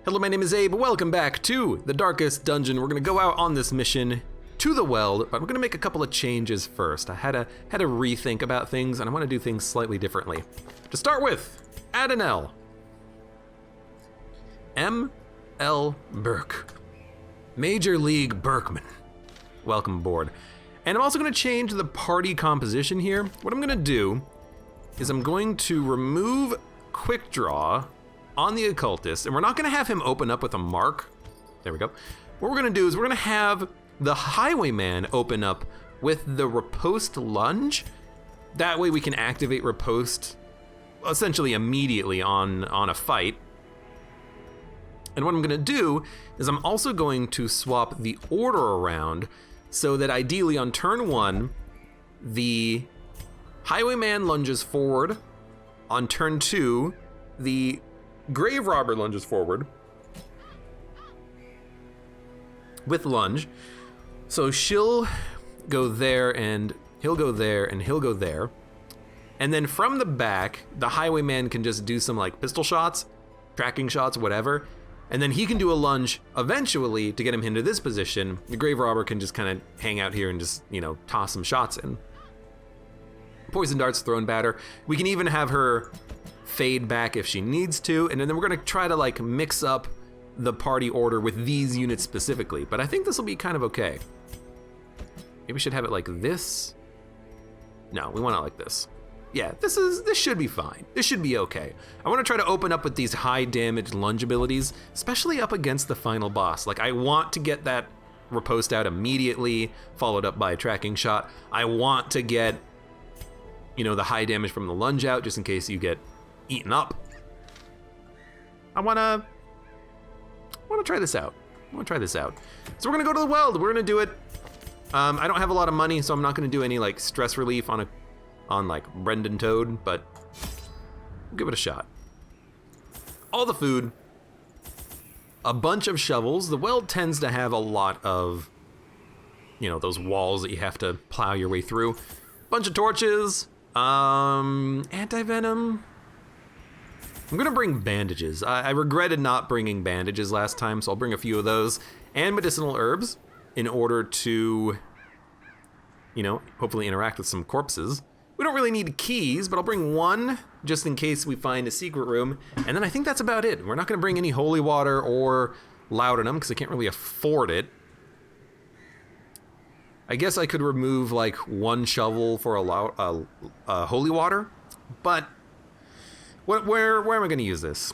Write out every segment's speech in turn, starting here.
Hello, my name is Abe. Welcome back to the Darkest Dungeon. We're gonna go out on this mission to the Weld, but we're gonna make a couple of changes first. I had to rethink about things, and I want to do things slightly differently. To start with, add an L. M.L. Burke. Major League Berkman. Welcome aboard. And I'm also gonna change the party composition here. What I'm gonna do is I'm going to remove Quick Draw on the occultist, and we're not gonna have him open up with a mark. There we go. What we're gonna do is we're gonna have the highwayman open up with the riposte lunge. That way we can activate riposte essentially immediately on a fight. And what I'm gonna do is I'm also going to swap the order around so that ideally on turn one, the highwayman lunges forward. On turn two, the grave robber lunges forward with lunge. So she'll go there and he'll go there and he'll go there. And then from the back, the highwayman can just do some like pistol shots, tracking shots, whatever. And then he can do a lunge eventually to get him into this position. The grave robber can just kind of hang out here and just, you know, toss some shots in. Poison darts, thrown batter. We can even have her fade back if she needs to, and then we're gonna try to like mix up the party order with these units specifically, but I think this will be kind of okay. Maybe we should have it like this. No, we want it like this. Yeah, this should be fine. This should be okay. I wanna try to open up with these high damage lunge abilities, especially up against the final boss. Like I want to get that riposte out immediately, followed up by a tracking shot. I want to get, you know, the high damage from the lunge out just in case you get eaten up. I wanna try this out. So we're gonna go to the Weld. We're gonna do it. I don't have a lot of money, so I'm not gonna do any like stress relief on like Brendan Toad, but we'll give it a shot. All the food, a bunch of shovels. The Weld tends to have a lot of, you know, those walls that you have to plow your way through. Bunch of torches, anti-venom. I'm gonna bring bandages. I regretted not bringing bandages last time, so I'll bring a few of those, and medicinal herbs in order to, you know, hopefully interact with some corpses. We don't really need keys, but I'll bring one just in case we find a secret room, and then I think that's about it. We're not gonna bring any holy water or laudanum because I can't really afford it. I guess I could remove like one shovel for a holy water, but where am I gonna use this?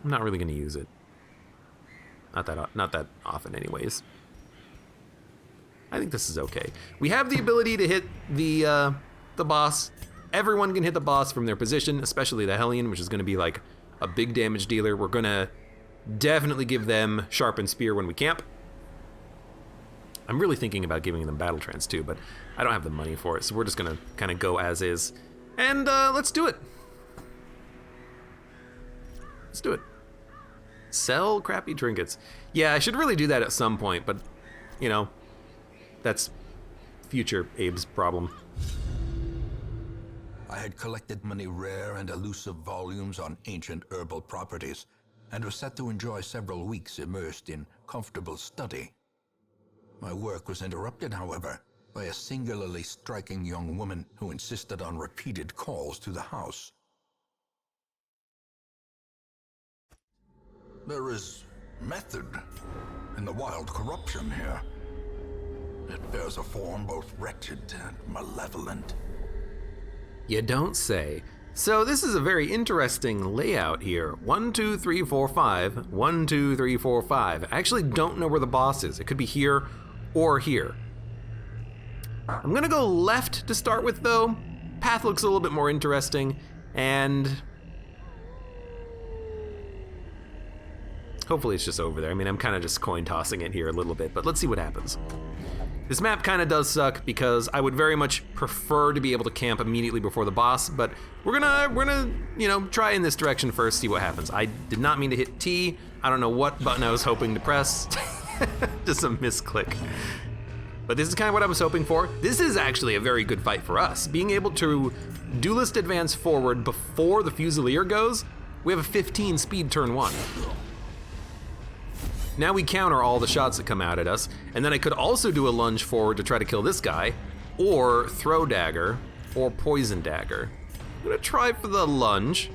I'm not really gonna use it. Not that often anyways. I think this is okay. We have the ability to hit the boss. Everyone can hit the boss from their position, especially the Hellion, which is gonna be like a big damage dealer. We're gonna definitely give them sharpened spear when we camp. I'm really thinking about giving them battle trance too, but I don't have the money for it, so we're just gonna kind of go as is. And let's do it. Let's do it. Sell crappy trinkets. Yeah, I should really do that at some point, but you know, that's future Abe's problem. I had collected many rare and elusive volumes on ancient herbal properties, and was set to enjoy several weeks immersed in comfortable study. My work was interrupted, however, by a singularly striking young woman who insisted on repeated calls to the house. There is method in the wild corruption here. It bears a form both wretched and malevolent. You don't say. So this is a very interesting layout here. 1, 2, 3, 4, 5. 1, 2, 3, 4, 5. I actually don't know where the boss is. It could be here or here. I'm gonna go left to start with though. Path looks a little bit more interesting, and hopefully it's just over there. I mean, I'm kind of just coin tossing it here a little bit, but let's see what happens. This map kind of does suck because I would very much prefer to be able to camp immediately before the boss, but we're gonna, you know, try in this direction first, see what happens. I did not mean to hit T. I don't know what button I was hoping to press. Just a misclick. But this is kind of what I was hoping for. This is actually a very good fight for us. Being able to duelist advance forward before the Fusilier goes We have a 15 speed turn 1. Now we counter all the shots that come out at us, and then I could also do a lunge forward to try to kill this guy, or throw dagger, or poison dagger. I'm gonna try for the lunge.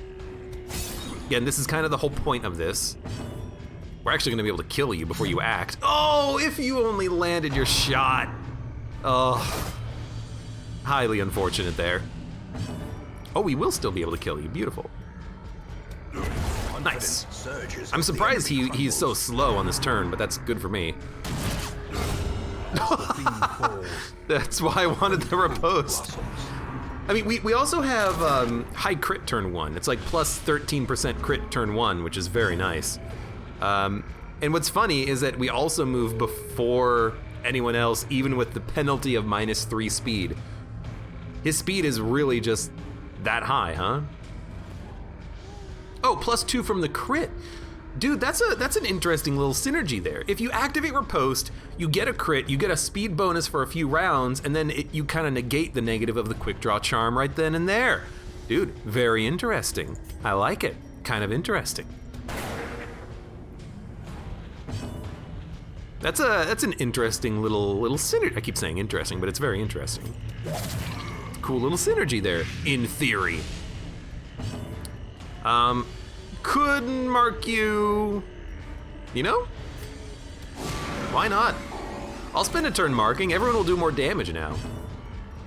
Again, this is kind of the whole point of this. We're actually gonna be able to kill you before you act. Oh, if you only landed your shot. Oh, highly unfortunate there. Oh, we will still be able to kill you, beautiful. Nice. I'm surprised he's so slow on this turn, but that's good for me. That's why I wanted the riposte. I mean, we also have high crit turn 1. It's like plus 13% crit turn 1, which is very nice. And what's funny is that we also move before anyone else, even with the penalty of -3 speed. His speed is really just that high, huh? Oh, +2 from the crit. Dude, that's an interesting little synergy there. If you activate Riposte, you get a crit, you get a speed bonus for a few rounds, and then you kind of negate the negative of the quick draw charm right then and there. Dude, very interesting. I like it. Kind of interesting. That's an interesting little synergy. I keep saying interesting, but it's very interesting. Cool little synergy there, in theory. Could mark you, you know? Why not? I'll spend a turn marking. Everyone will do more damage now.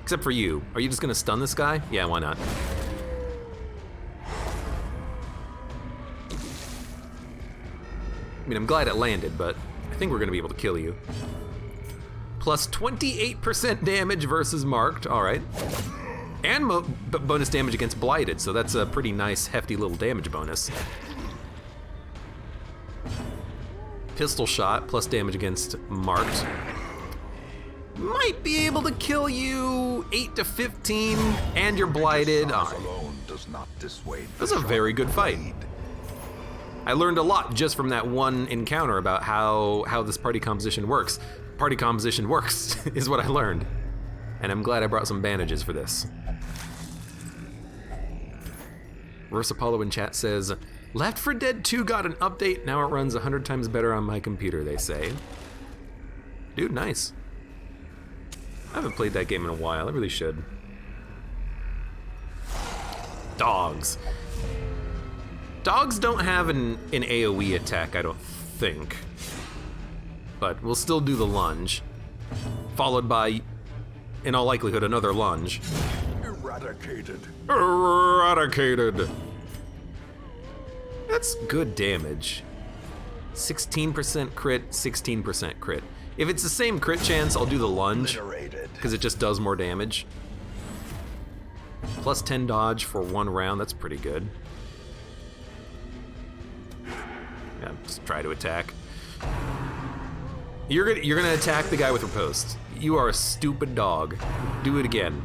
Except for you. Are you just gonna stun this guy? Yeah, why not? I mean, I'm glad it landed, but I think we're gonna be able to kill you. Plus 28% damage versus marked, all right. And bonus damage against blighted, so that's a pretty nice, hefty little damage bonus. Pistol shot, plus damage against marked. Might be able to kill you 8 to 15, and you're blighted. All right. That was a very good fight. I learned a lot just from that one encounter about how this party composition works. Party composition works, is what I learned. And I'm glad I brought some bandages for this. Verse Apollo in chat says, Left 4 Dead 2 got an update, now it runs 100 times better on my computer, they say. Dude, nice. I haven't played that game in a while, I really should. Dogs. Dogs don't have an AoE attack, I don't think. But we'll still do the lunge. Followed by, in all likelihood, another lunge. Eradicated. Eradicated. That's good damage. 16% crit, 16% crit. If it's the same crit chance, I'll do the lunge, because it just does more damage. Plus 10 dodge for 1 round, that's pretty good. Yeah, just try to attack. You're gonna attack the guy with riposte. You are a stupid dog. Do it again.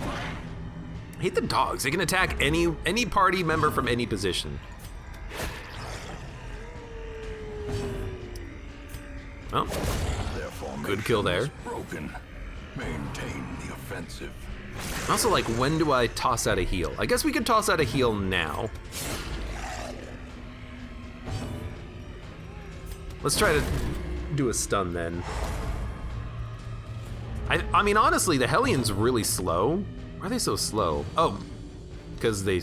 I hate the dogs. They can attack any party member from any position. Well, good kill there. Broken. Maintain the offensive. Also, like, when do I toss out a heal? I guess we could toss out a heal now. Let's try to do a stun then. I mean, honestly, the Hellions really slow. Why are they so slow? Oh, because they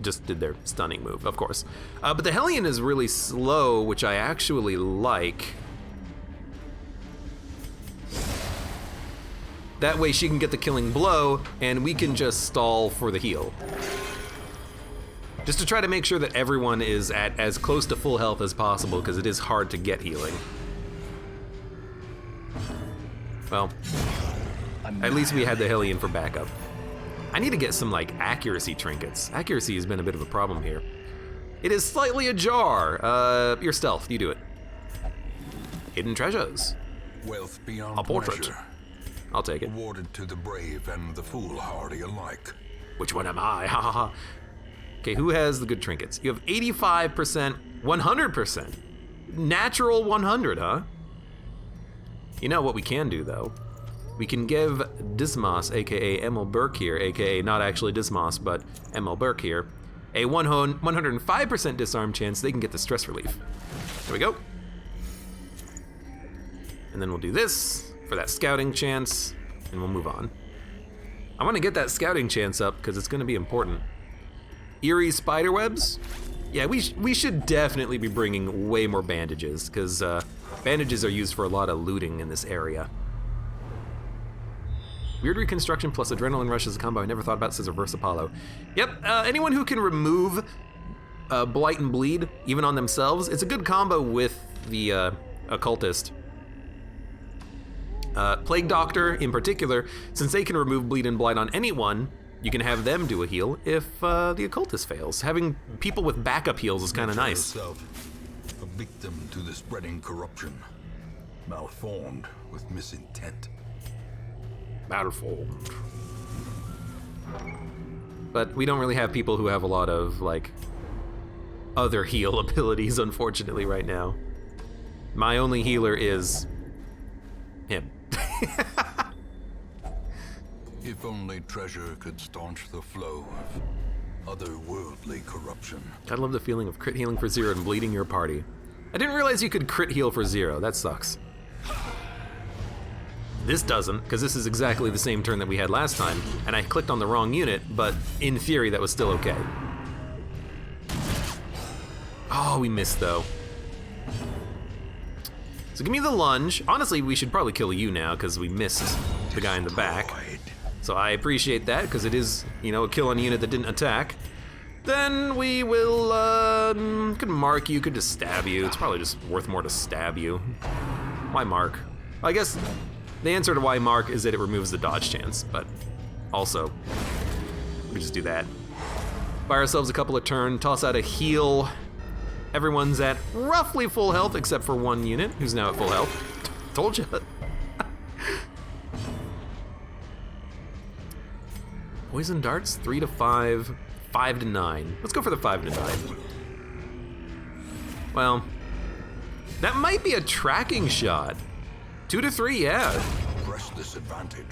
just did their stunning move, of course. But the Hellion is really slow, which I actually like. That way she can get the killing blow, and we can just stall for the heal. Just to try to make sure that everyone is at as close to full health as possible, because it is hard to get healing. Well, at least we had the Hellion for backup. I need to get some, like, accuracy trinkets. Accuracy has been a bit of a problem here. It is slightly ajar. Your stealth, you do it. Hidden treasures. Wealth beyond A portrait. measure. I'll take it. Awarded to the brave and the foolhardy alike. Which one am I? Ha ha ha. Okay, who has the good trinkets? You have 85%, 100%. Natural 100, huh? You know what we can do, though? We can give Dismas, aka Emil Burke here, aka not actually Dismas, but Emil Burke here, a 105% disarm chance they can get the stress relief. There we go. And then we'll do this for that scouting chance, and we'll move on. I want to get that scouting chance up because it's going to be important. Eerie spiderwebs? Yeah, we should definitely be bringing way more bandages because bandages are used for a lot of looting in this area. Weird reconstruction plus adrenaline rush is a combo I never thought about, says Reverse Apollo. Yep, anyone who can remove blight and bleed, even on themselves, it's a good combo with the occultist. Plague Doctor, in particular, since they can remove bleed and blight on anyone, you can have them do a heal if the occultist fails. Having people with backup heals is kind of nice. Yourself a victim to the spreading corruption, malformed with misintent. Battlefield. But we don't really have people who have a lot of, like, other heal abilities, unfortunately, right now. My only healer is him. If only treasure could staunch the flow of otherworldly corruption. I love the feeling of crit healing for 0 and bleeding your party. I didn't realize you could crit heal for 0. That sucks. This doesn't, because this is exactly the same turn that we had last time, and I clicked on the wrong unit, but in theory that was still okay. Oh, we missed though. So give me the lunge. Honestly, we should probably kill you now, because we missed the guy in the back. So I appreciate that, because it is, you know, a kill on a unit that didn't attack. Then we will, could mark you, could just stab you. It's probably just worth more to stab you. Why mark? I guess the answer to why mark is that it removes the dodge chance, but also, we just do that. Buy ourselves a couple of turn, toss out a heal. Everyone's at roughly full health except for one unit, who's now at full health. Told you. Poison darts, 3 to 5, 5 to 9. Let's go for the 5 to 9. Well, that might be a tracking shot. 2 to 3, yeah. Press this advantage.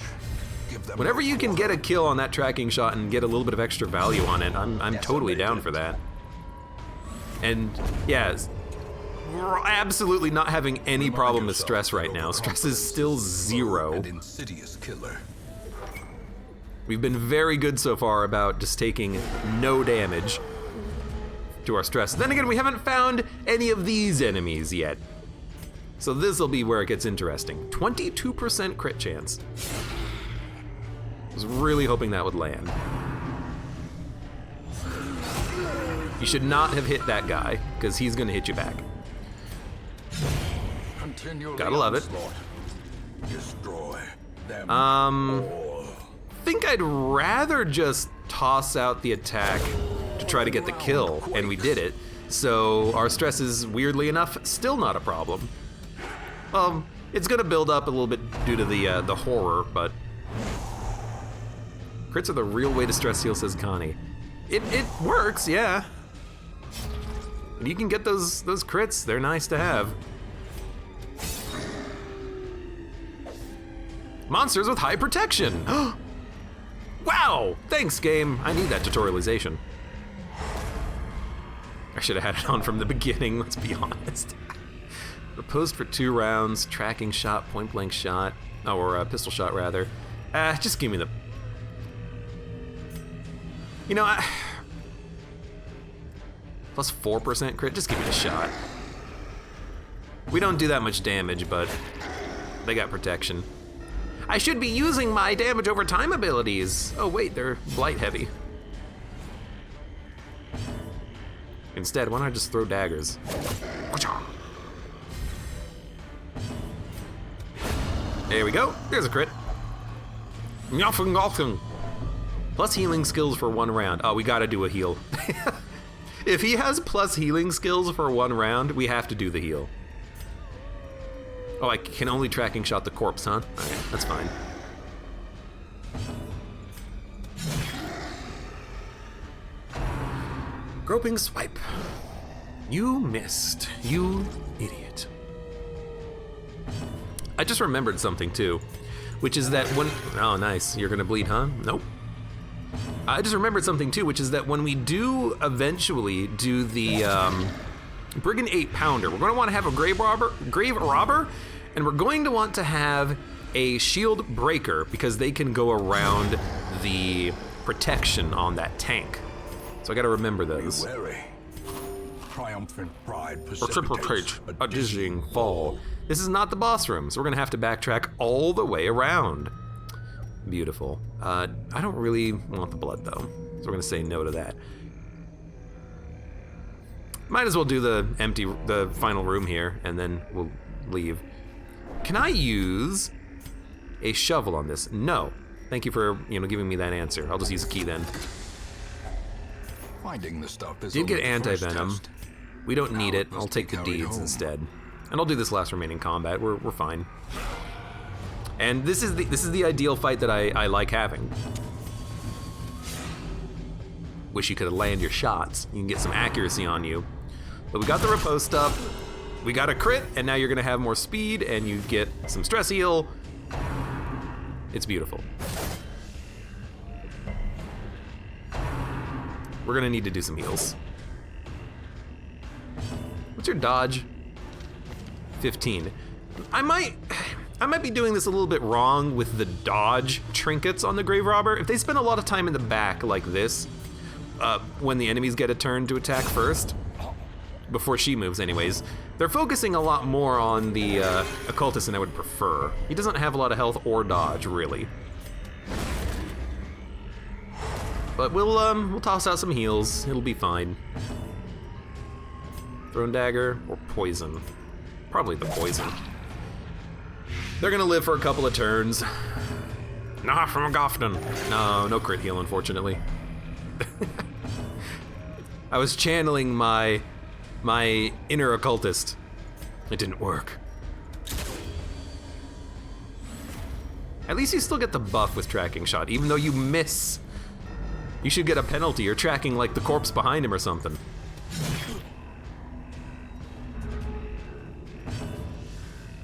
Give them Whenever you can get a kill on that tracking shot and get a little bit of extra value on it, I'm totally down for that. And yeah, we're absolutely not having any problem with stress right now. Stress is still 0. An insidious killer. We've been very good so far about just taking no damage to our stress. Then again, we haven't found any of these enemies yet. So this will be where it gets interesting. 22% crit chance. I was really hoping that would land. You should not have hit that guy, because he's gonna hit you back. Gotta love it. Destroy them all. I think I'd rather just toss out the attack to try to get the kill, and we did it. So our stress is, weirdly enough, still not a problem. It's gonna build up a little bit due to the horror, but crits are the real way to stress heal, says Connie. It works, yeah. You can get those crits, they're nice to have. Monsters with high protection. Wow, thanks game. I need that tutorialization. I should have had it on from the beginning, let's be honest. Opposed for 2 rounds, tracking shot, point blank shot, or pistol shot rather. Just give me the... You know, plus 4% crit, just give me the shot. We don't do that much damage, but they got protection. I should be using my damage over time abilities. Oh wait, they're blight heavy. Instead, why don't I just throw daggers? There we go, there's a crit. Plus healing skills for 1 round. Oh, we gotta do a heal. If he has plus healing skills for 1 round, we have to do the heal. Oh, I can only tracking shot the corpse, huh? Alright, that's fine. Groping swipe. You missed, you idiot. I just remembered something too, which is that when, oh nice, you're gonna bleed, huh? Nope. I just remembered something too, which is that when we do eventually do the Brigand 8-pounder, we're going to want to have a grave robber, and we're going to want to have a shield breaker because they can go around the protection on that tank. So I got to remember those. Be wary. Triumphant pride Precipitates a dizzying fall. This is not the boss room, so we're going to have to backtrack all the way around. Beautiful. I don't really want the blood though, so we're going to say no to that. Might as well do the final room here, and then we'll leave. Can I use a shovel on this? No. Thank you for giving me that answer. I'll just use a key then. Finding the stuff is Did get only the first anti-venom. test. We don't Now need it. it must I'll take be the carried deeds home. instead. And I'll do this last remaining combat. We're fine. And this is the ideal fight that I like having. Wish you could land your shots. You can get some accuracy on you. But we got the riposte up. We got a crit, and now you're gonna have more speed, and you get some stress heal. It's beautiful. We're gonna need to do some heals. What's your dodge? 15. I might be doing this a little bit wrong with the dodge trinkets on the grave robber. If they spend a lot of time in the back like this, when the enemies get a turn to attack first, before she moves anyways, they're focusing a lot more on the occultist than I would prefer. He doesn't have a lot of health or dodge, really. But we'll toss out some heals. It'll be fine. Thrown dagger or poison? Probably the poison. They're gonna live for a couple of turns. Nah, from a Gofton. No crit heal, unfortunately. I was channeling my inner occultist. It didn't work. At least you still get the buff with tracking shot, even though you miss. You should get a penalty. You're tracking like the corpse behind him or something.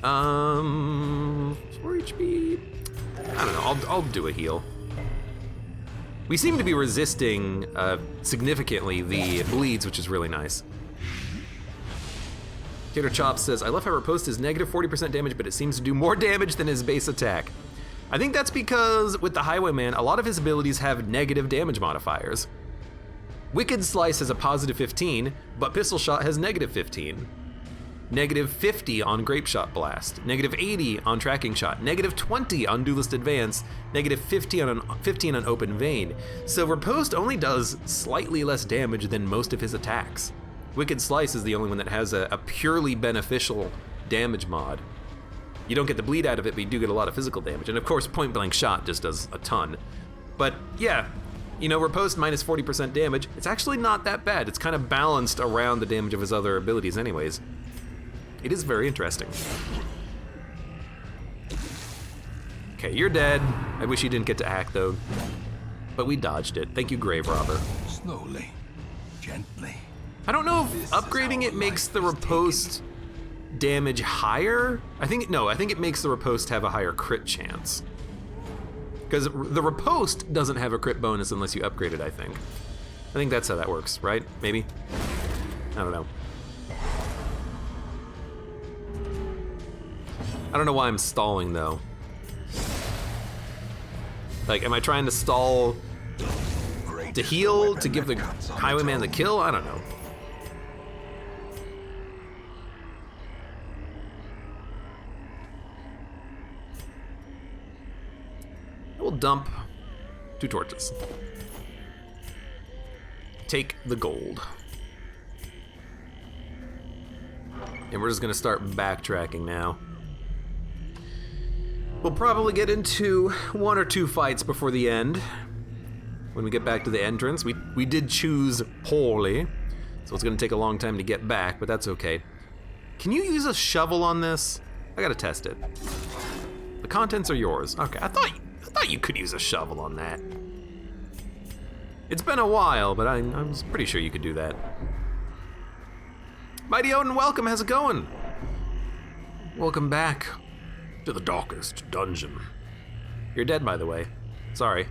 4 HP. I don't know. I'll do a heal. We seem to be resisting significantly the bleeds, which is really nice. Tater Chops says, I love how riposte is negative 40% damage, but it seems to do more damage than his base attack. I think that's because with the Highwayman, a lot of his abilities have negative damage modifiers. Wicked Slice has a positive 15, but Pistol Shot has negative 15. Negative 50 on Grape Shot Blast, negative 80 on Tracking Shot, negative 20 on Duelist Advance, negative 15 on Open Vein. So Riposte only does slightly less damage than most of his attacks. Wicked Slice is the only one that has a purely beneficial damage mod. You don't get the bleed out of it, but you do get a lot of physical damage. And of course, Point Blank Shot just does a ton. But yeah, Riposte minus 40% damage, it's actually not that bad. It's kind of balanced around the damage of his other abilities anyways. It is very interesting. Okay, you're dead. I wish you didn't get to act though. But we dodged it. Thank you, Grave Robber. Slowly, gently. I don't know if upgrading it makes the riposte damage higher. I think it makes the riposte have a higher crit chance. Because the riposte doesn't have a crit bonus unless you upgrade it, I think. I think that's how that works, right? Maybe? I don't know. I don't know why I'm stalling though. Like, am I trying to stall to heal, to give the Highwayman the kill? I don't know. We'll dump 2 torches. Take the gold. And we're just gonna start backtracking now. We'll probably get into 1 or 2 fights before the end. When we get back to the entrance, we did choose poorly, so it's gonna take a long time to get back, but that's okay. Can you use a shovel on this? I gotta test it. The contents are yours. Okay, I thought you could use a shovel on that. It's been a while, but I was pretty sure you could do that. Mighty Odin, welcome, how's it going? Welcome back to the darkest dungeon. You're dead, by the way. Sorry.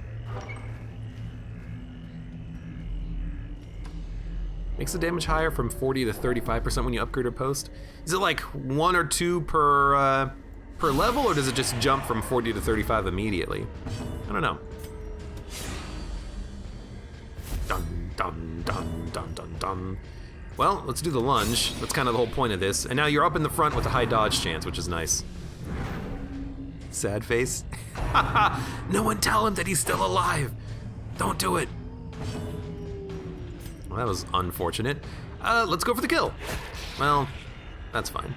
Makes the damage higher from 40 to 35% when you upgrade or post. Is it like 1 or 2 per level, or does it just jump from 40 to 35 immediately? I don't know. Dun, dun, dun, dun, dun, dun. Well, let's do the lunge. That's kind of the whole point of this. And now you're up in the front with a high dodge chance, which is nice. Sad face. No one tell him that he's still alive. Don't do it. Well, that was unfortunate. Let's go for the kill. Well, that's fine.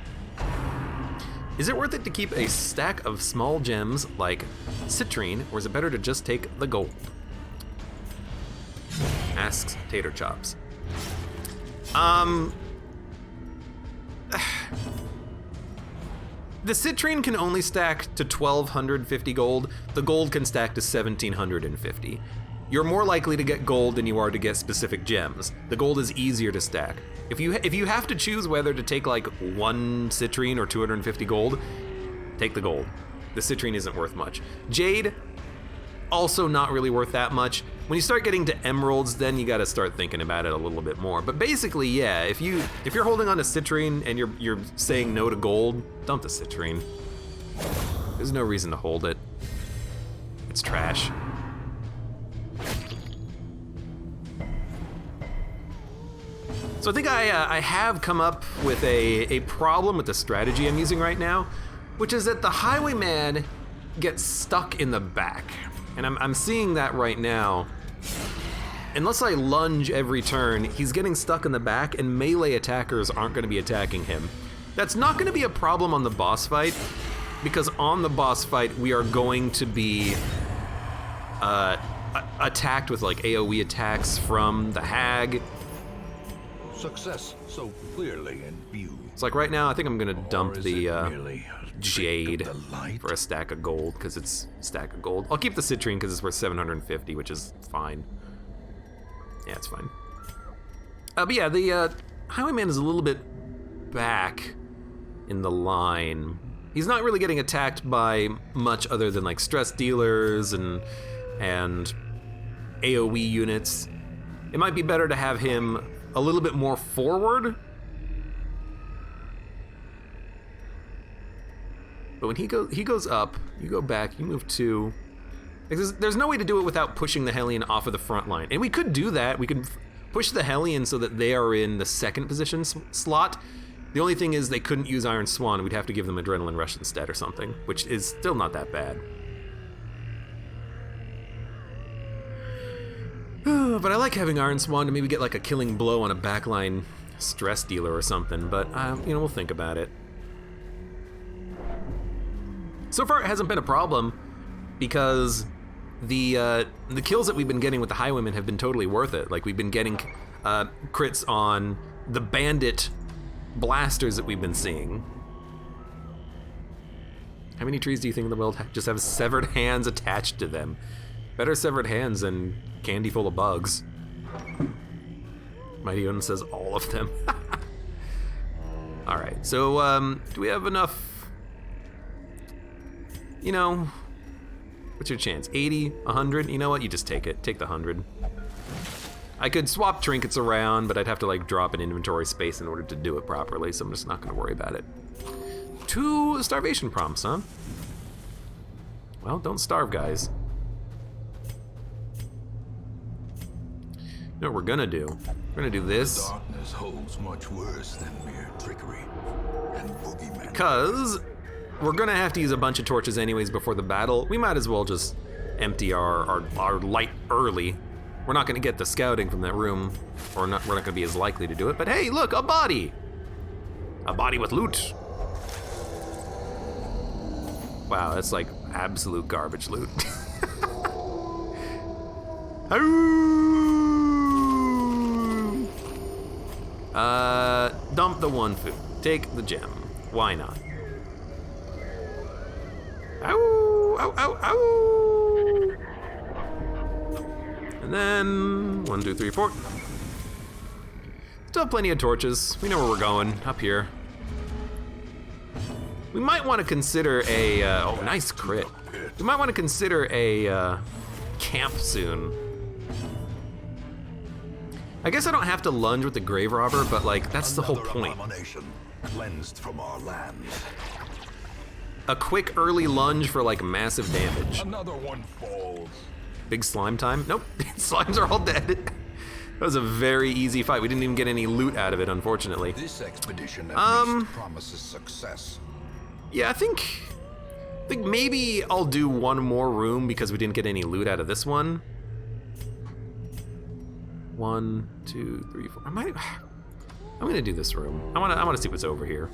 Is it worth it to keep a stack of small gems like citrine, or is it better to just take the gold? Asks Tater Chops. The citrine can only stack to 1,250 gold. The gold can stack to 1,750. You're more likely to get gold than you are to get specific gems. The gold is easier to stack. If you have to choose whether to take like 1 citrine or 250 gold, take the gold. The citrine isn't worth much. Jade, also not really worth that much. When you start getting to emeralds, then you gotta start thinking about it a little bit more. But basically, yeah, if you're holding on to citrine and you're saying no to gold, dump the citrine. There's no reason to hold it. It's trash. So I think I have come up with a problem with the strategy I'm using right now, which is that the highwayman gets stuck in the back. And I'm seeing that right now. Unless I lunge every turn, he's getting stuck in the back and melee attackers aren't gonna be attacking him. That's not gonna be a problem on the boss fight, because on the boss fight, we are going to be attacked with like AoE attacks from the hag. Success so clearly in view. It's like right now, I think I'm gonna dump the merely jade the light? for a stack of gold, because it's a stack of gold. I'll keep the citrine because it's worth 750, which is fine. Yeah, it's fine. But yeah, the highwayman is a little bit back in the line. He's not really getting attacked by much other than like stress dealers and AoE units. It might be better to have him a little bit more forward. But when he goes up, you go back, you move 2. There's no way to do it without pushing the Hellion off of the front line. And we could do that. We could push the Hellion so that they are in the second position slot. The only thing is they couldn't use Iron Swan. We'd have to give them Adrenaline Rush instead or something, which is still not that bad. But I like having Iron Swan to maybe get like a killing blow on a backline stress dealer or something, but we'll think about it. So far it hasn't been a problem because the kills that we've been getting with the highwaymen have been totally worth it. Like we've been getting crits on the bandit blasters that we've been seeing. How many trees do you think in the world just have severed hands attached to them? Better severed hands than candy full of bugs. Mighty Odin says all of them. All right, so do we have enough? You know, what's your chance? 80, 100? You know what? You just take it. Take the 100. I could swap trinkets around, but I'd have to like drop an inventory space in order to do it properly, so I'm just not gonna worry about it. 2 starvation prompts, huh? Well, don't starve, guys. You know what we're gonna do? We're gonna do this. Darkness holds much worse than mere trickery and boogeymen. Because we're gonna have to use a bunch of torches anyways before the battle. We might as well just empty our light early. We're not gonna get the scouting from that room, or not. We're not gonna be as likely to do it. But hey, look, a body! A body with loot. Wow, that's like absolute garbage loot. Dump the 1 food. Take the gem. Why not? Ow! Ow! Ow! Ow! And then 1, 2, 3, 4. Still have plenty of torches. We know where we're going. Up here. We might want to consider a. Oh, nice crit. We might want to consider a camp soon. I guess I don't have to lunge with the grave robber, but like that's the whole point. Abomination cleansed from our lands. A quick early lunge for like massive damage. Another one falls. Big slime time? Nope, slimes are all dead. That was a very easy fight. We didn't even get any loot out of it, unfortunately. This expedition at least promises success. Yeah, I think maybe I'll do one more room because we didn't get any loot out of this one. 1, 2, 3, 4. I'm gonna do this room. I wanna see what's over here.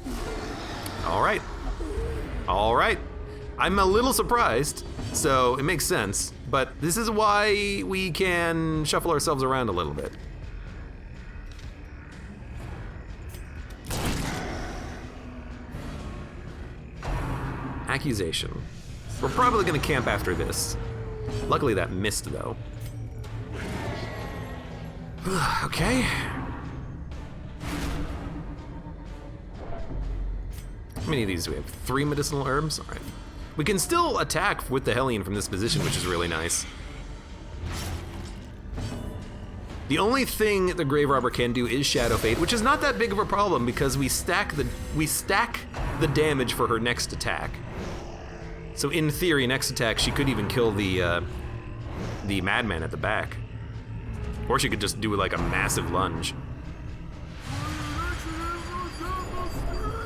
All right. I'm a little surprised, so it makes sense, but this is why we can shuffle ourselves around a little bit. Accusation. We're probably gonna camp after this. Luckily that missed though. Okay. How many of these do we have? 3 medicinal herbs? All right. We can still attack with the Hellion from this position, which is really nice. The only thing the Grave Robber can do is Shadow Fade, which is not that big of a problem because we stack the damage for her next attack. So in theory, next attack she could even kill the Madman at the back, or she could just do like a massive lunge.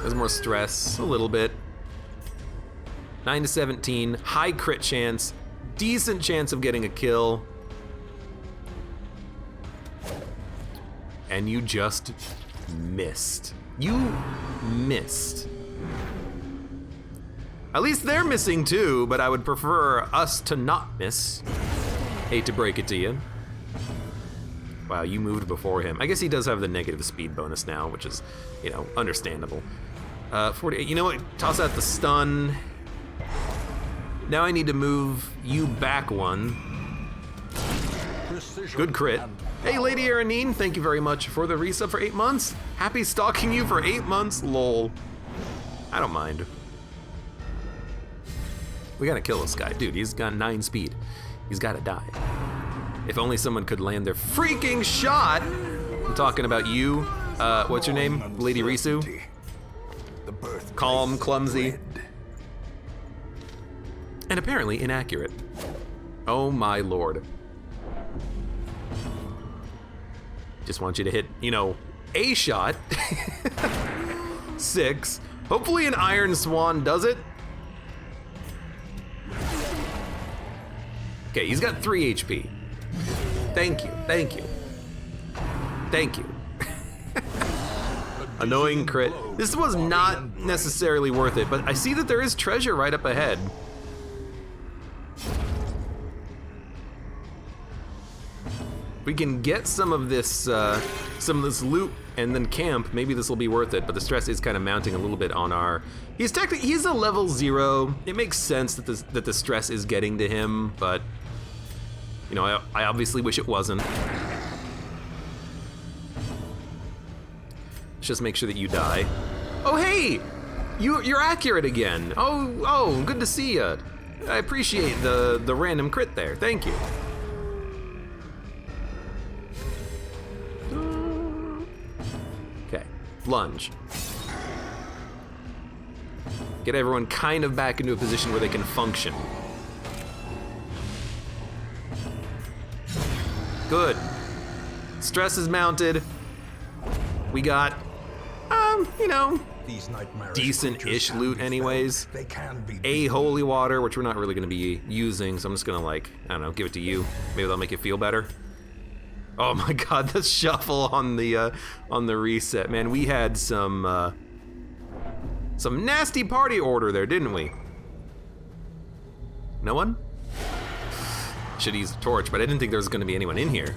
There's more stress, a little bit. 9 to 17, high crit chance, decent chance of getting a kill. And you just missed. You missed. At least they're missing too, but I would prefer us to not miss. Hate to break it to you. Wow, you moved before him. I guess he does have the negative speed bonus now, which is, you know, understandable. 48, you know what? Toss out the stun. Now I need to move you back one. Good crit. Hey, Lady Aranine, thank you very much for the resub for 8 months. Happy stalking you for 8 months, lol. I don't mind. We gotta kill this guy. Dude, he's got 9 speed. He's gotta die. If only someone could land their freaking shot. I'm talking about you. What's your name? Lady Risu? Calm, clumsy, and apparently inaccurate. Oh my lord. Just want you to hit, you know, a shot. 6. Hopefully an Iron Swan does it. Okay, he's got 3 HP. Thank you, thank you. Thank you. Annoying crit. This was not necessarily worth it, but I see that there is treasure right up ahead. We can get some of this loot and then camp. Maybe this will be worth it, but the stress is kind of mounting a little bit on our. He's a level 0. It makes sense that the stress is getting to him, but you know, I obviously wish it wasn't. Let's just make sure that you die. Oh hey, you're accurate again. Oh, good to see you. I appreciate the random crit there. Thank you. Okay, lunge. Get everyone kind of back into a position where they can function. Good. Stress is mounted. We got, you know, decent-ish loot anyways. A holy water, which we're not really gonna be using, so I'm just gonna like, I don't know, give it to you. Maybe that'll make you feel better. Oh my god, the shuffle on the reset. Man, we had some nasty party order there, didn't we? No one? Should use a torch, but I didn't think there was gonna be anyone in here.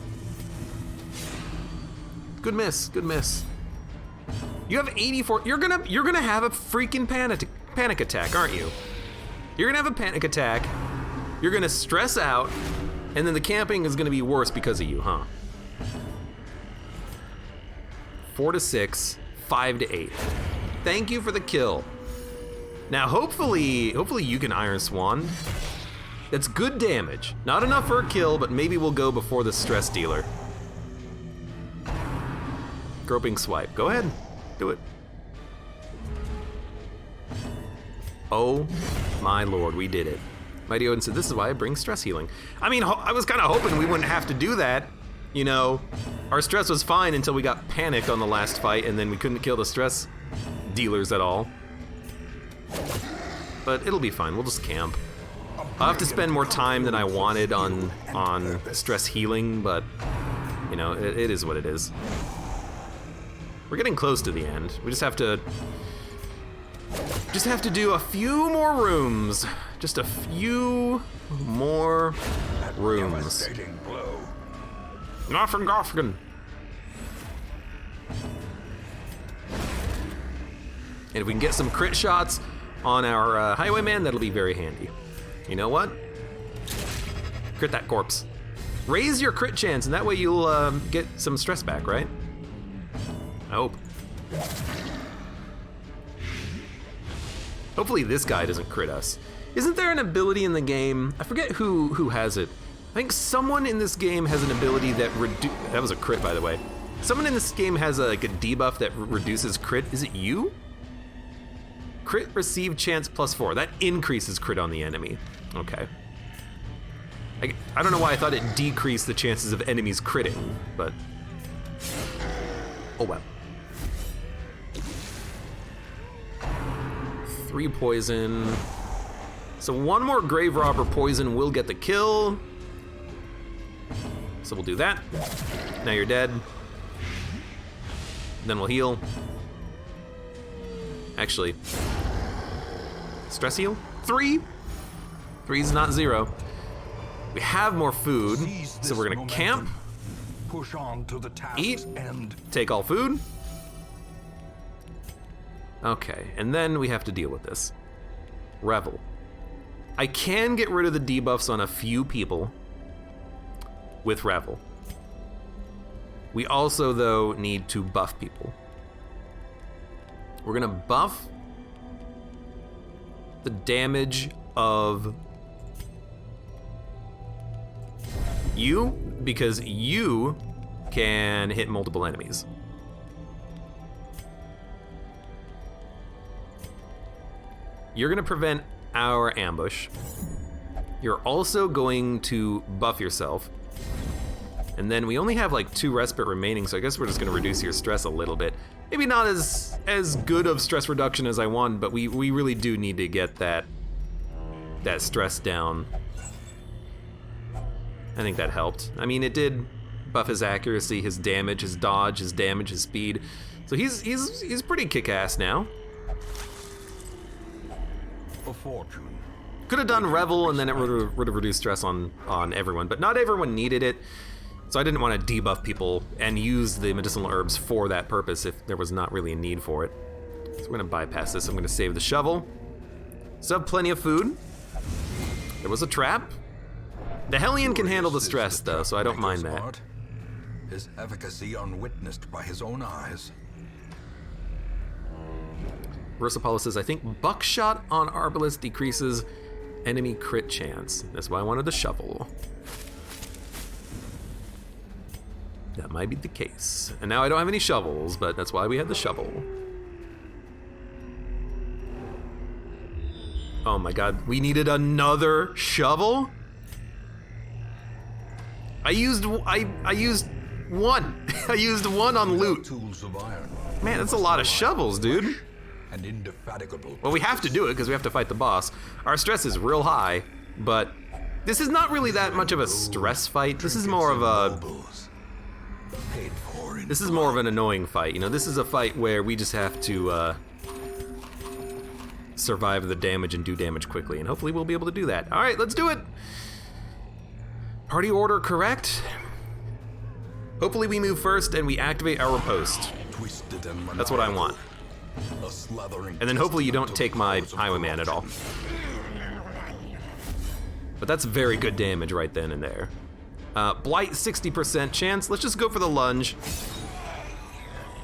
Good miss, good miss. You have 84, you're gonna have a freaking panic attack, aren't you? You're gonna have a panic attack, you're gonna stress out, and then the camping is gonna be worse because of you, huh? 4 to 6, 5 to 8. Thank you for the kill. Now hopefully you can Iron Swan. That's good damage. Not enough for a kill, but maybe we'll go before the stress dealer. Groping swipe. Go ahead. Do it. Oh my lord, we did it. Mighty Odin said, this is why I bring stress healing. I mean, I was kind of hoping we wouldn't have to do that. You know, our stress was fine until we got panicked on the last fight, and then we couldn't kill the stress dealers at all. But it'll be fine, we'll just camp. I'll have to spend more time than I wanted on stress healing, but, you know, it is what it is. We're getting close to the end. We just have to do a few more rooms. Just a few more rooms. Nothing, Goffgan. And if we can get some crit shots on our highwayman, that'll be very handy. You know what? Crit that corpse. Raise your crit chance, and that way you'll get some stress back, right? I hope. Hopefully this guy doesn't crit us. Isn't there an ability in the game? I forget who has it. I think someone in this game has an ability that that was a crit, by the way. Someone in this game has like a debuff that reduces crit. Is it you? Crit receive chance +4. That increases crit on the enemy. Okay. I don't know why I thought it decreased the chances of enemies critting, but... oh well. 3 poison. So 1 more Grave Robber poison will get the kill. So we'll do that. Now you're dead. Then we'll heal. Actually, stress heal? 3? 3's not 0. We have more food, so we're gonna camp, push on to the eat, take all food. Okay, and then we have to deal with this. Revel. I can get rid of the debuffs on a few people with Revel. We also, though, need to buff people. We're gonna buff the damage of you, because you can hit multiple enemies. You're gonna prevent our ambush. You're also going to buff yourself. And then we only have like 2 respite remaining, so I guess we're just gonna reduce your stress a little bit. Maybe not as good of stress reduction as I want, but we really do need to get that stress down. I think that helped. I mean, it did buff his accuracy, his damage, his dodge, his damage, his speed. So he's pretty kick-ass now. A fortune. Could have done Revel, and then it would have reduced stress on everyone, but not everyone needed it. So I didn't want to debuff people and use the medicinal herbs for that purpose if there was not really a need for it. So we're gonna bypass this. I'm gonna save the shovel. Still have plenty of food. There was a trap. The Hellion can handle the stress though, so I don't mind that. His efficacy unwitnessed by his own eyes. Versapala says, I think buckshot on Arbalest decreases enemy crit chance. That's why I wanted the shovel. That might be the case. And now I don't have any shovels, but that's why we had the shovel. Oh my god, we needed another shovel? I used one. I used one on loot. Tools of iron. Man, that's a lot of shovels, dude. And indefatigable. Well, we have to do it because we have to fight the boss. Our stress is real high, but this is not really that much of a stress fight. This is more of an annoying fight. You know, this is a fight where we just have to survive the damage and do damage quickly, and hopefully we'll be able to do that. All right, let's do it. Party order correct. Hopefully we move first and we activate our post. That's what I want. And then hopefully you don't take my highwayman at all. But that's very good damage right then and there. Blight 60% chance. Let's just go for the lunge.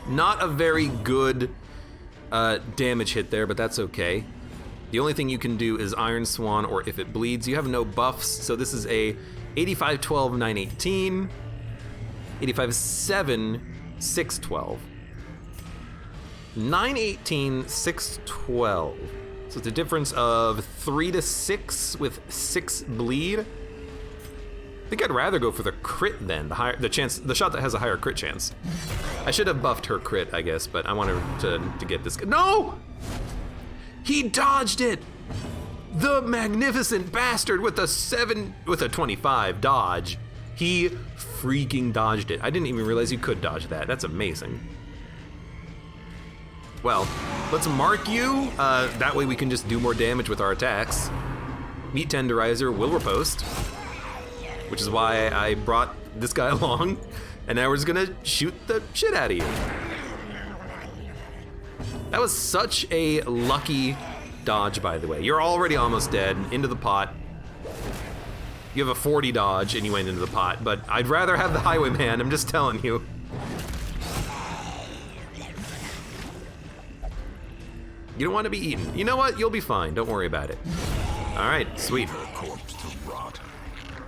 Not a very good damage hit there, but that's okay. The only thing you can do is Iron Swan, or if it bleeds. You have no buffs, so this is a 85, 12, 9, 18. 85, 7, 6, 12. 918, 612. So it's a difference of 3 to 6 with 6 bleed. I think I'd rather go for the crit then, the shot that has a higher crit chance. I should have buffed her crit, I guess, but I wanted to get this. No! He dodged it! The magnificent bastard with a 25 dodge. He freaking dodged it. I didn't even realize you could dodge that. That's amazing. Well, let's mark you. That way we can just do more damage with our attacks. Meat Tenderizer will riposte, which is why I brought this guy along, and now we're just gonna shoot the shit out of you. That was such a lucky dodge, by the way. You're already almost dead, into the pot. You have a 40 dodge and you went into the pot, but I'd rather have the Highwayman, I'm just telling you. You don't want to be eaten. You know what? You'll be fine. Don't worry about it. All right, sweet. Her corpse to rot,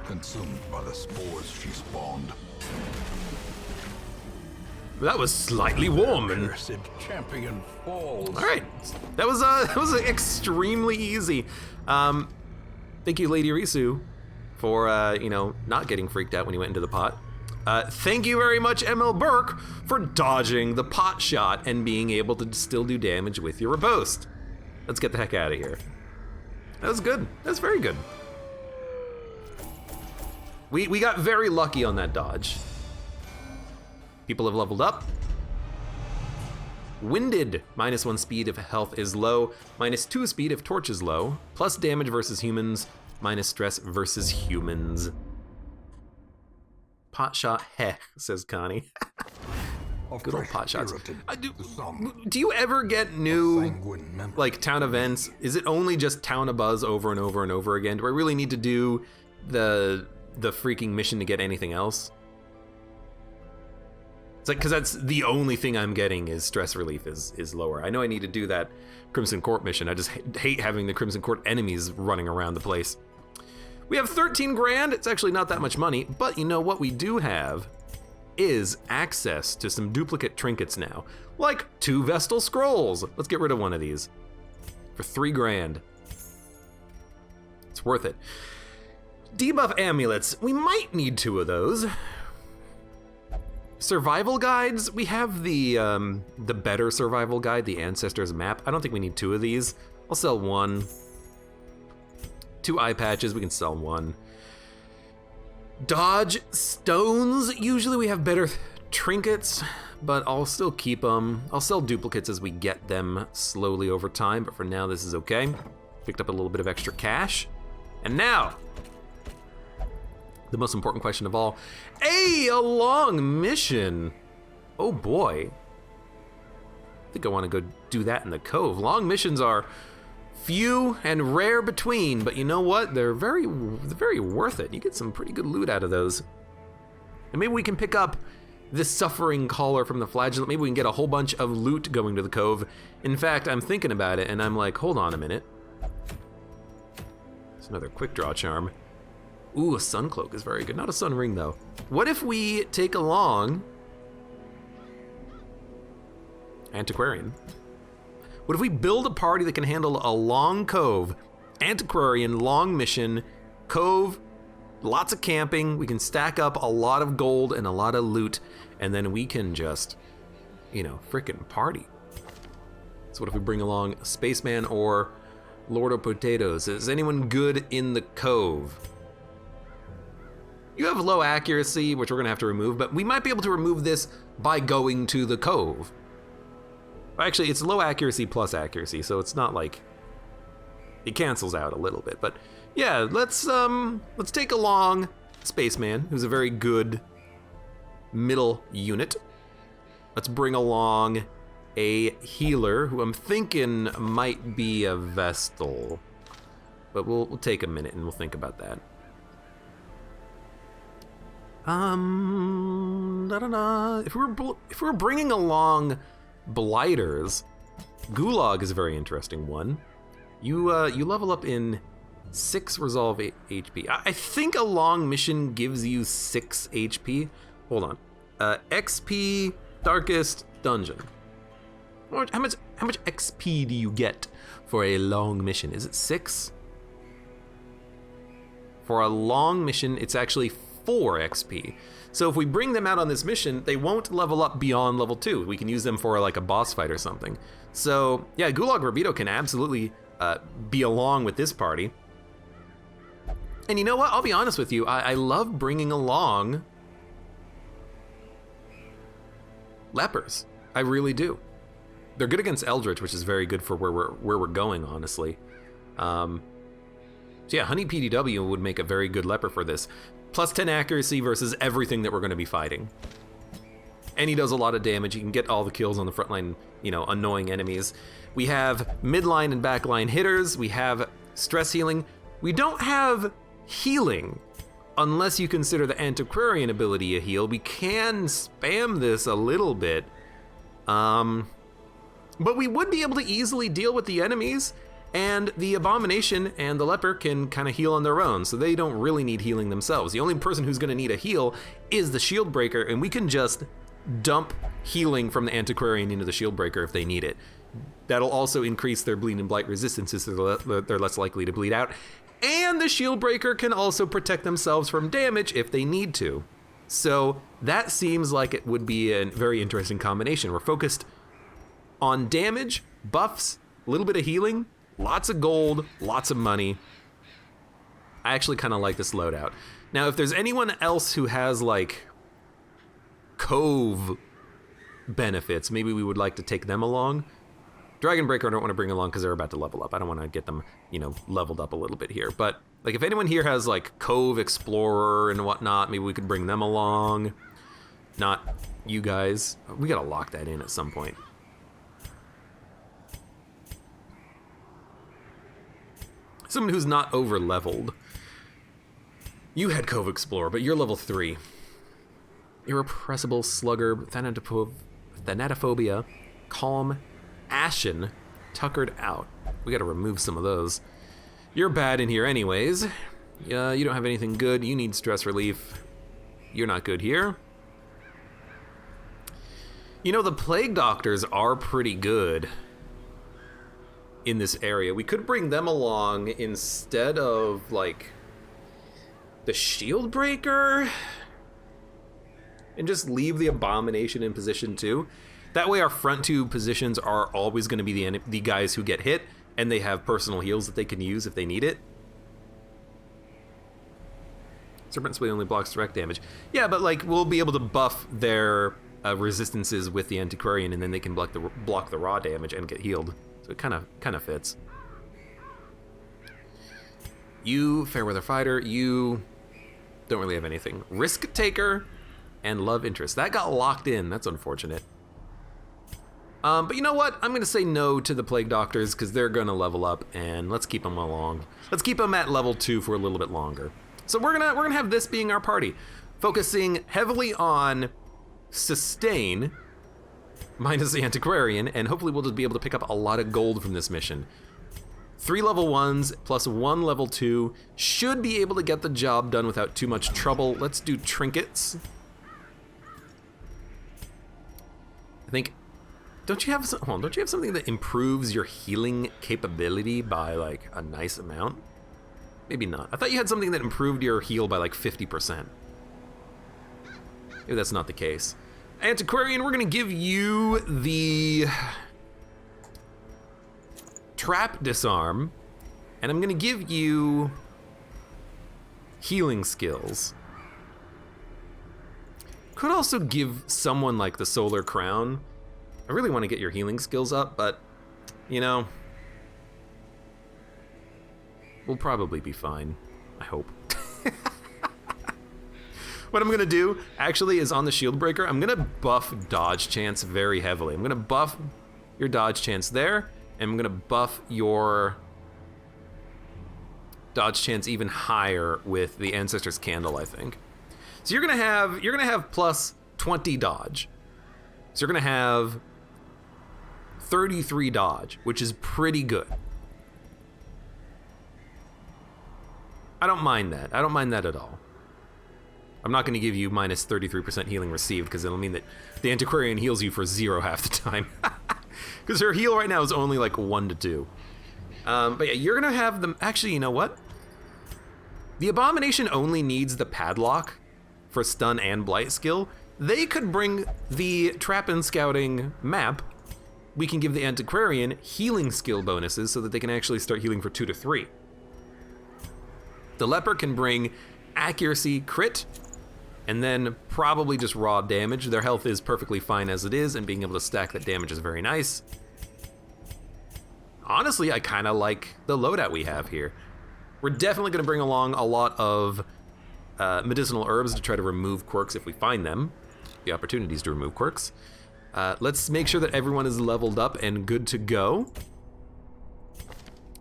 consumed by the spores she spawned. That was slightly warm and. Cursed champion falls. All right, that was extremely easy. Thank you, Lady Risu, for not getting freaked out when you went into the pot. Thank you very much, ML Burke, for dodging the pot shot and being able to still do damage with your riposte. Let's get the heck out of here. That was good. That's very good. We got very lucky on that dodge. People have leveled up. Winded, -1 speed if health is low, -2 speed if torch is low, plus damage versus humans, minus stress versus humans. Pot shot, heh, says Connie. Good old pot shots. Do you ever get new, like, town events? Is it only just Town of Buzz over and over and over again? Do I really need to do the freaking mission to get anything else? It's like, because that's the only thing I'm getting is stress relief is lower. I know I need to do that Crimson Court mission. I just hate having the Crimson Court enemies running around the place. We have 13 grand. It's actually not that much money, but you know what we do have is access to some duplicate trinkets now, like 2 Vestal Scrolls. Let's get rid of one of these for 3 grand. It's worth it. Debuff amulets. We might need 2 of those. Survival guides, we have the better survival guide, the Ancestors map. I don't think we need 2 of these. I'll sell 1. 2 eye patches, we can sell 1. Dodge stones, usually we have better trinkets, but I'll still keep them. I'll sell duplicates as we get them slowly over time, but for now this is okay. Picked up a little bit of extra cash. And now, the most important question of all, a long mission. Oh boy. I think I want to go do that in the Cove. Long missions are few and rare between, but you know what? They're very worth it. You get some pretty good loot out of those. And maybe we can pick up this Suffering Caller from the Flagellant. Maybe we can get a whole bunch of loot going to the Cove. In fact, I'm thinking about it and I'm like, hold on a minute. It's another quick draw charm. Ooh, a Sun Cloak is very good. Not a Sun Ring, though. What if we take along Antiquarian? What if we build a party that can handle a long Cove, Antiquarian, long mission, Cove, lots of camping, we can stack up a lot of gold and a lot of loot, and then we can just, frickin' party. So what if we bring along Spaceman or Lord of Potatoes? Is anyone good in the Cove? You have low accuracy, which we're gonna have to remove, but we might be able to remove this by going to the Cove. Actually, it's low accuracy plus accuracy, so it's not like it cancels out a little bit. But yeah, let's take along Spaceman, who's a very good middle unit. Let's bring along a healer, who I'm thinking might be a Vestal, but we'll take a minute and we'll think about that. If we were bringing along Blighters, Gulag is a very interesting one. You level up in 6 resolve HP. I think a long mission gives you 6 HP. Hold on. XP Darkest Dungeon. How much XP do you get for a long mission? Is it 6? For a long mission, it's actually 4 XP. So if we bring them out on this mission, they won't level up beyond level 2. We can use them for like a boss fight or something. So yeah, Gulag Rabito can absolutely be along with this party. And you know what? I'll be honest with you. I love bringing along lepers. I really do. They're good against eldritch, which is very good for where we're going, honestly. So yeah, Honey PDW would make a very good leper for this. Plus 10 accuracy versus everything that we're going to be fighting. And he does a lot of damage. He can get all the kills on the front line, you know, annoying enemies. We have midline and backline hitters. We have stress healing. We don't have healing, unless you consider the antiquarian ability a heal. We can spam this a little bit. But we would be able to easily deal with the enemies, and the Abomination and the Leper can kind of heal on their own, so they don't really need healing themselves. The only person who's going to need a heal is the Shield Breaker, and we can just dump healing from the Antiquarian into the Shield Breaker if they need it. That'll also increase their Bleed and Blight resistances, so they're less likely to bleed out. And the Shield Breaker can also protect themselves from damage if they need to. So that seems like it would be a very interesting combination. We're focused on damage, buffs, a little bit of healing, lots of gold, lots of money. I actually kind of like this loadout. Now, if there's anyone else who has like Cove benefits, maybe we would like to take them along. Dragon Breaker I don't want to bring along because they're about to level up. I don't want to get them, you know, leveled up a little bit here. But like if anyone here has like Cove Explorer and whatnot, maybe we could bring them along. Not you guys. We gotta lock that in at some point. Someone who's not over leveled. You had Cove Explorer, but you're level 3. Irrepressible Slugger, Thanatophobia, Calm, Ashen, Tuckered Out. We gotta remove some of those. You're bad in here anyways. You don't have anything good. You need stress relief. You're not good here. You know, the Plague Doctors are pretty good in this area. We could bring them along instead of, like, the Shield Breaker and just leave the Abomination in position 2. That way our front 2 positions are always going to be the guys who get hit, and they have personal heals that they can use if they need it. Serpent's Blade only blocks direct damage. Yeah, but like we'll be able to buff their resistances with the Antiquarian, and then they can block the raw damage and get healed. So it kind of fits. You, Fairweather Fighter, you don't really have anything. Risk Taker and Love Interest. That got locked in. That's unfortunate. But you know what? I'm going to say no to the Plague Doctors because they're going to level up, and let's keep them along. Let's keep them at level 2 for a little bit longer. So we're gonna have this being our party, focusing heavily on sustain minus the Antiquarian, and hopefully we'll just be able to pick up a lot of gold from this mission. 3 level 1s plus 1 level 2 should be able to get the job done without too much trouble. Let's do trinkets. I think. Don't you have something that improves your healing capability by like a nice amount? Maybe not. I thought you had something that improved your heal by like 50%. Maybe that's not the case. Antiquarian, we're gonna give you the Trap Disarm, and I'm gonna give you healing skills. Could also give someone like the Solar Crown. I really want to get your healing skills up, but, you know, we'll probably be fine. I hope. What I'm going to do, actually, is on the Shield Breaker, I'm going to buff dodge chance very heavily. I'm going to buff your dodge chance there, and I'm going to buff your dodge chance even higher with the Ancestor's Candle, I think. So you're going to have plus 20 dodge. So you're going to have 33 dodge, which is pretty good. I don't mind that. I don't mind that at all. I'm not going to give you minus 33% healing received because it'll mean that the Antiquarian heals you for 0 half the time. Because her heal right now is only like 1 to 2. But yeah, you're gonna have them. Actually, you know what? The Abomination only needs the padlock for stun and blight skill. They could bring the Trap and Scouting map. We can give the Antiquarian healing skill bonuses so that they can actually start healing for 2 to 3. The Leper can bring accuracy, crit, and then probably just raw damage. Their health is perfectly fine as it is, and being able to stack that damage is very nice. Honestly, I kind of like the loadout we have here. We're definitely going to bring along a lot of medicinal herbs to try to remove quirks if we find them. The opportunities to remove quirks. Let's make sure that everyone is leveled up and good to go.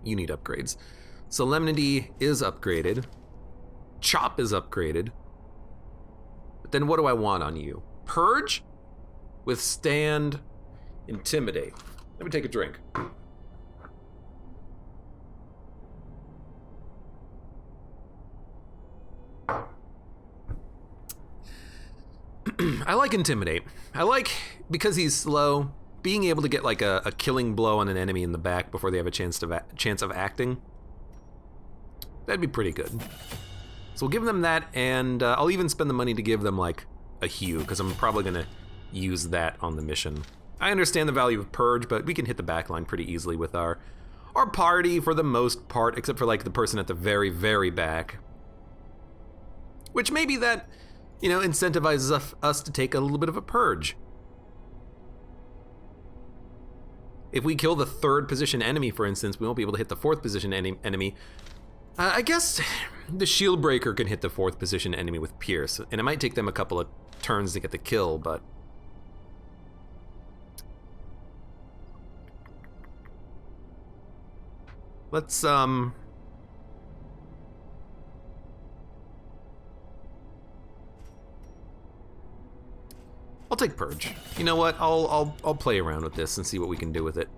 You need upgrades. Solemnity is upgraded. Chop is upgraded. But then what do I want on you? Purge, Withstand, Intimidate. Let me take a drink. I like Intimidate. I like, because he's slow, being able to get like a killing blow on an enemy in the back before they have a chance of acting. That'd be pretty good. So we'll give them that, and I'll even spend the money to give them like a Hue, because I'm probably gonna use that on the mission. I understand the value of Purge, but we can hit the backline pretty easily with our party for the most part, except for like the person at the very, very back. Which maybe that, you know, incentivizes us to take a little bit of a purge. If we kill the 3rd position enemy, for instance, we won't be able to hit the 4th position enemy. I guess the shield breaker can hit the 4th position enemy with Pierce, and it might take them a couple of turns to get the kill, but... Let's, I'll take Purge. You know what? I'll play around with this and see what we can do with it.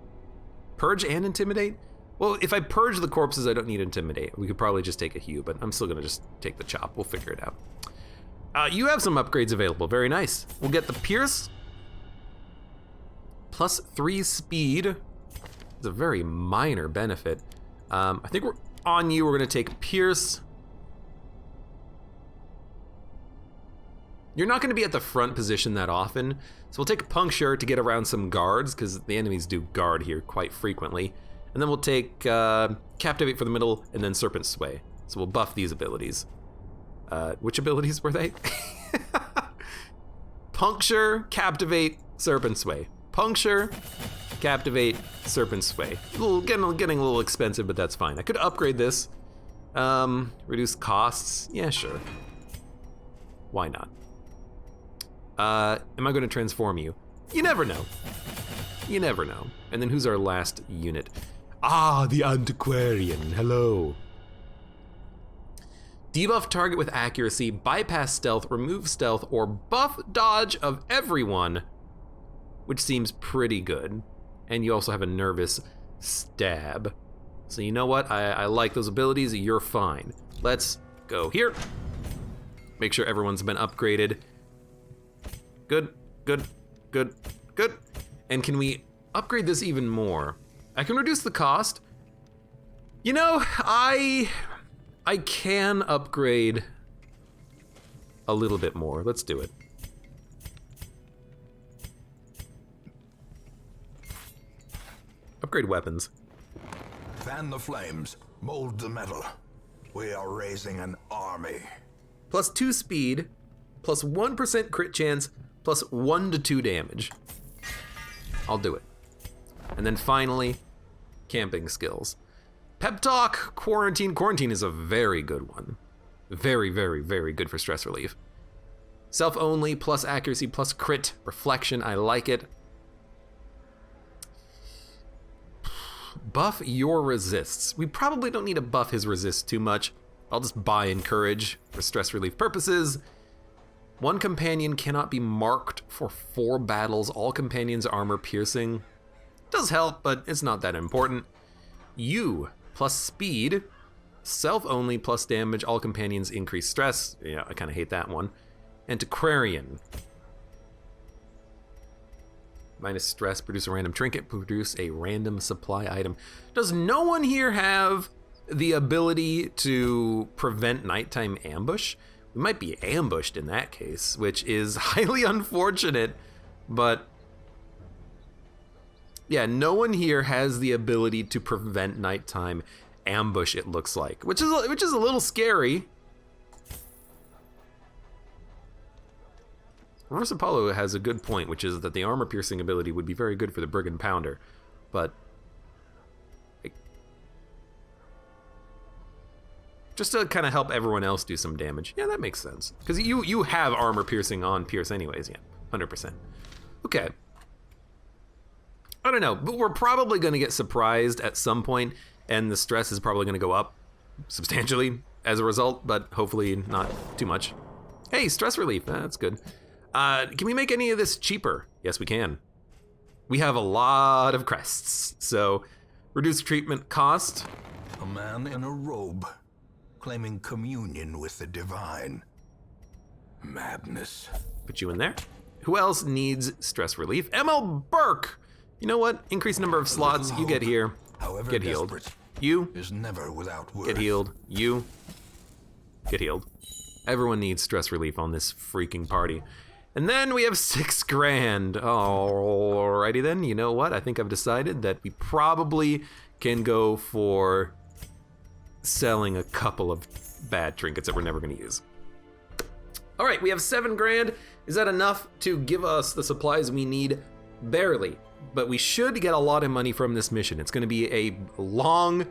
Purge and Intimidate? Well, if I purge the corpses, I don't need Intimidate. We could probably just take a Hue, but I'm still gonna just take the Chop. We'll figure it out. You have some upgrades available. Very nice. We'll get the Pierce. Plus 3 speed. It's a very minor benefit. I think we're on you. We're gonna take Pierce. You're not going to be at the front position that often, so we'll take Puncture to get around some guards, because the enemies do guard here quite frequently. And then we'll take Captivate for the middle, and then Serpent Sway. So we'll buff these abilities. Which abilities were they? Puncture, Captivate, Serpent Sway. Puncture, Captivate, Serpent Sway. Getting a little expensive, but that's fine. I could upgrade this. Reduce costs. Yeah, sure. Why not? Am I going to transform you? You never know. You never know. And then who's our last unit? Ah, the Antiquarian. Hello. Debuff target with accuracy, bypass stealth, remove stealth, or buff dodge of everyone, which seems pretty good. And you also have a nervous stab. So you know what? I like those abilities. You're fine. Let's go here. Make sure everyone's been upgraded. Good, good, good, good. And can we upgrade this even more? I can reduce the cost. You know, I can upgrade a little bit more. Let's do it. Upgrade weapons. Fan the flames, mold the metal. We are raising an army. Plus 2 speed, plus 1% crit chance, plus 1 to 2 damage. I'll do it. And then finally, camping skills. Pep Talk, Quarantine. Quarantine is a very good one. Very, very, very good for stress relief. Self-only, plus accuracy, plus crit, reflection, I like it. Buff your resists. We probably don't need to buff his resist too much. I'll just buy Encourage for stress relief purposes. One companion cannot be marked for 4 battles. All companions armor piercing. Does help, but it's not that important. You, plus speed. Self-only, plus damage. All companions increase stress. Yeah, I kind of hate that one. Antiquarian. Minus stress, produce a random trinket, produce a random supply item. Does no one here have the ability to prevent nighttime ambush? We might be ambushed in that case, which is highly unfortunate, but yeah, no one here has the ability to prevent nighttime ambush, it looks like, which is a little scary. Reverse Apollo has a good point, which is that the armor piercing ability would be very good for the Brigand Pounder, but just to kind of help everyone else do some damage. Yeah, that makes sense. Because you have armor piercing on Pierce anyways, yeah, 100%. Okay. I don't know, but we're probably going to get surprised at some point, and the stress is probably going to go up substantially as a result, but hopefully not too much. Hey, stress relief, that's good. Can we make any of this cheaper? Yes, we can. We have a lot of crests, so reduce treatment cost. A man in a robe, claiming communion with the divine. Madness. Put you in there. Who else needs stress relief? ML Burke! You know what? Increase number of slots. You get here. However Get healed. desperate, You is never without worth. get healed. You get healed. Everyone needs stress relief on this freaking party. And then we have 6 grand. Alrighty then, you know what? I think I've decided that we probably can go for selling a couple of bad trinkets that we're never gonna use. All right, we have 7 grand. Is that enough to give us the supplies we need? Barely, but we should get a lot of money from this mission. It's gonna be a long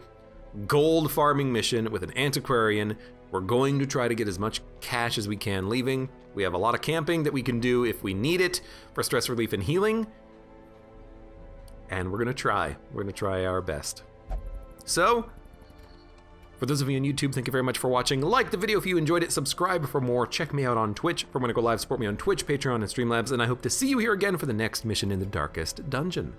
gold farming mission with an antiquarian. We're going to try to get as much cash as we can leaving. We have a lot of camping that we can do if we need it for stress relief and healing. And we're gonna try our best. So, for those of you on YouTube, thank you very much for watching. Like the video if you enjoyed it, subscribe for more, check me out on Twitch. If I'm gonna go live, support me on Twitch, Patreon, and Streamlabs, and I hope to see you here again for the next mission in the Darkest Dungeon.